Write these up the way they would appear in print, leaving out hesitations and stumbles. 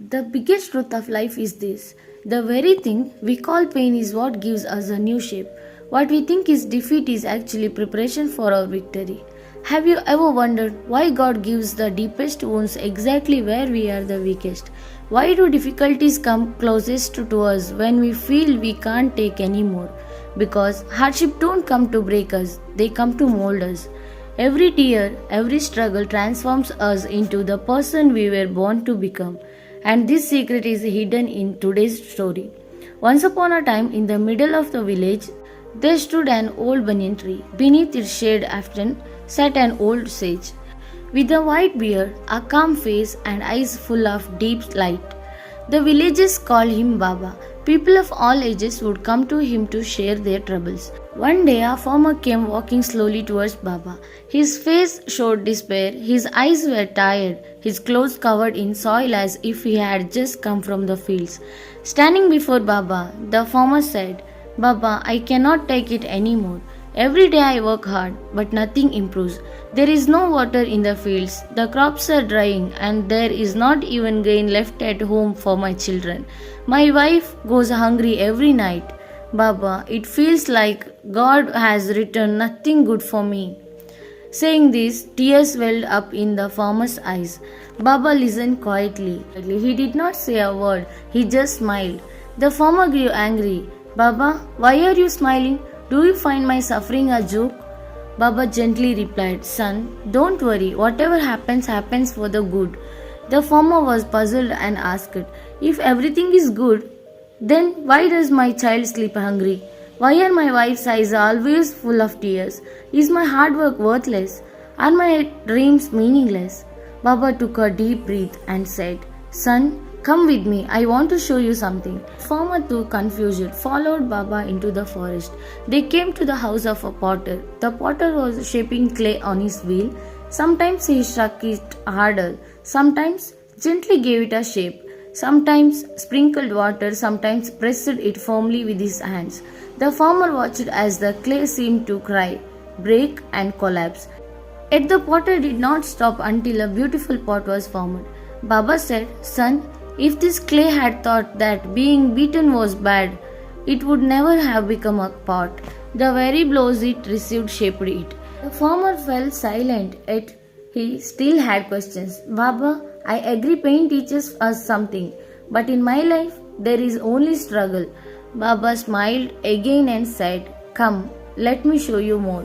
The biggest truth of life is this: the very thing we call pain is what gives us a new shape. What we think is defeat is actually preparation for our victory. Have you ever wondered why God gives the deepest wounds exactly where we are the weakest? Why do difficulties come closest to us when we feel we can't take anymore? Because hardship don't come to break us, they come to mold us. Every tear, every struggle transforms us into the person we were born to become. And this secret is hidden in today's story. Once upon a time, in the middle of the village, there stood an old banyan tree. Beneath its shade often sat an old sage, with a white beard, a calm face, and eyes full of deep light. The villagers called him Baba. People of all ages would come to him to share their troubles. One day, a farmer came walking slowly towards Baba. His face showed despair, his eyes were tired, his clothes covered in soil as if he had just come from the fields. Standing before Baba, the farmer said, "Baba, I cannot take it anymore. Every day I work hard, but nothing improves. There is no water in the fields, the crops are drying, and there is not even grain left at home for my children. My wife goes hungry every night. Baba, it feels like God has written nothing good for me." Saying this, tears welled up in the farmer's eyes. Baba listened quietly. He did not say a word, he just smiled. The farmer grew angry. "Baba, why are you smiling? Do you find my suffering a joke?" Baba gently replied, "Son, don't worry. Whatever happens, happens for the good." The farmer was puzzled and asked, "If everything is good, then why does my child sleep hungry? Why are my wife's eyes always full of tears? Is my hard work worthless? Are my dreams meaningless?" Baba took a deep breath and said, "Son, come with me, I want to show you something." Farmer, too confused, followed Baba into the forest. They came to the house of a potter. The potter was shaping clay on his wheel. Sometimes he struck it harder, sometimes gently gave it a shape, sometimes sprinkled water, sometimes pressed it firmly with his hands. The farmer watched as the clay seemed to cry, break, and collapse. Yet the potter did not stop until a beautiful pot was formed. Baba said, "Son, if this clay had thought that being beaten was bad, it would never have become a pot. The very blows it received shaped it." The farmer fell silent, yet he still had questions. "Baba, I agree pain teaches us something, but in my life there is only struggle." Baba smiled again and said, "Come, let me show you more."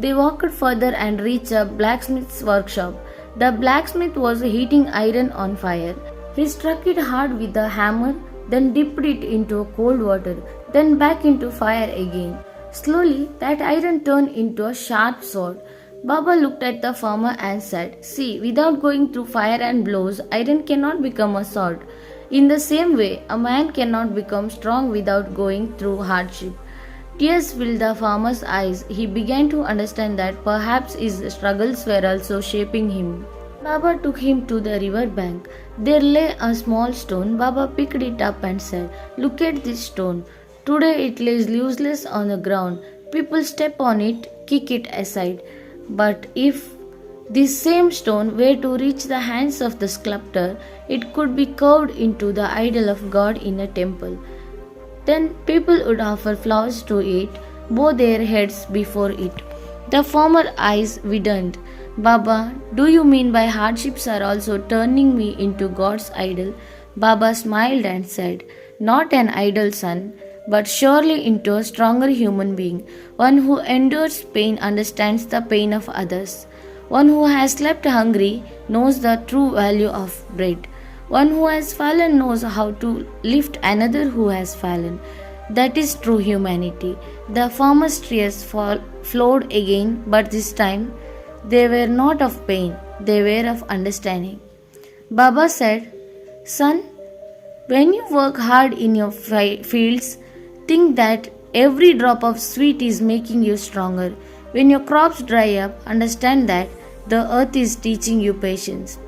They walked further and reached a blacksmith's workshop. The blacksmith was heating iron on fire. He struck it hard with a hammer, then dipped it into cold water, then back into fire again. Slowly, that iron turned into a sharp sword. Baba looked at the farmer and said, "See, without going through fire and blows, iron cannot become a sword. In the same way, a man cannot become strong without going through hardship." Tears filled the farmer's eyes. He began to understand that perhaps his struggles were also shaping him. Baba took him to the river bank. There lay a small stone. Baba picked it up and said, "Look at this stone. Today it lays useless on the ground. People step on it, kick it aside. But if this same stone were to reach the hands of the sculptor, it could be carved into the idol of God in a temple. Then people would offer flowers to it, bow their heads before it." The farmer's eyes widened. "Baba, do you mean by hardships are also turning me into God's idol?" Baba smiled and said, "Not an idol, son, but surely into a stronger human being. One who endures pain understands the pain of others. One who has slept hungry knows the true value of bread. One who has fallen knows how to lift another who has fallen. That is true humanity." The farmer's tears flowed again, but this time they were not of pain, they were of understanding. Baba said, "Son, when you work hard in your fields, think that every drop of sweat is making you stronger. When your crops dry up, understand that the earth is teaching you patience.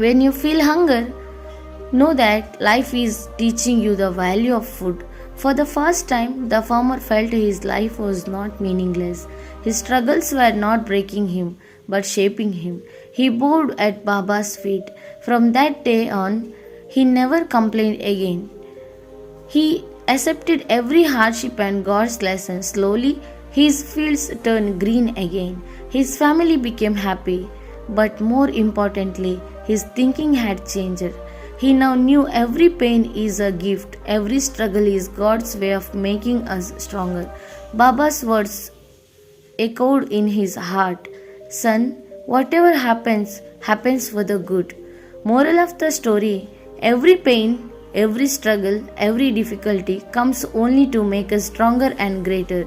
When you feel hunger, know that life is teaching you the value of food." For the first time, the farmer felt his life was not meaningless. His struggles were not breaking him, but shaping him. He bowed at Baba's feet. From that day on, He never complained again. He accepted every hardship and God's lesson. Slowly, his fields turned green again. His family became happy. But more importantly, his thinking had changed. He now knew every pain is a gift, every struggle is God's way of making us stronger. Baba's words echoed in his heart. Son, whatever happens, happens for the good. Moral of the story: every pain, every struggle, every difficulty comes only to make us stronger and greater.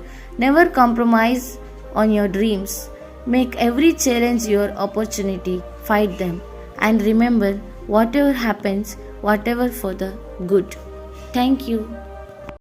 Never compromise on your dreams. Make every challenge your opportunity. Fight them. And remember, whatever happens, whatever for the good. Thank you.